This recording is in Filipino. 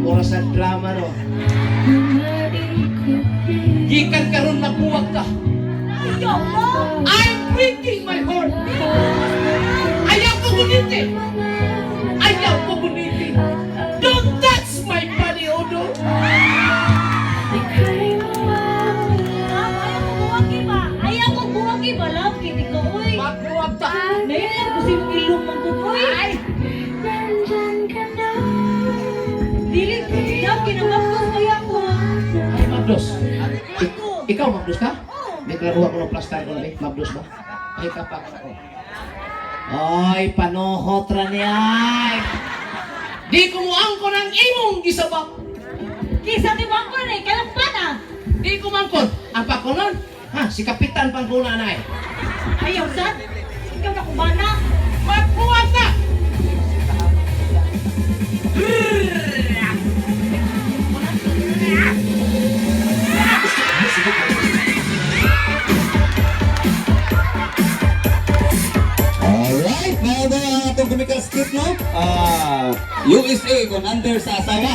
Oras sa drama, no? Gikan karon magbuwag ka. I'm breaking my heart. Ayaw ko guniti. Ayaw ko guniti. Don't touch my body, Odo. Ayaw ko buwagi ba? Love, kiti ko, uy. Magbuwag ka. Nailan ko siyang ilong manggugoy. Ay! Dili ko siya, kinamagdos kaya ko. Ay, Magdos. Ako. Ikaw, Magdos ka? Oh. May klaruha ko ng plastar ko na, Magdos ba? Ay, kapak ako. Ay, panohot ra niya. Ay. Di ko mo angko ng imong gisabak. Kisa di ba ako na, kalampan ah. Di ko mangkot. Ang pakunon, ha, si Kapitan Pangkuna na eh. Ayaw, San. Ikaw na kumana. Magbuwag ka! Alright, now the atong comical script, no? USA kung under sa asawa.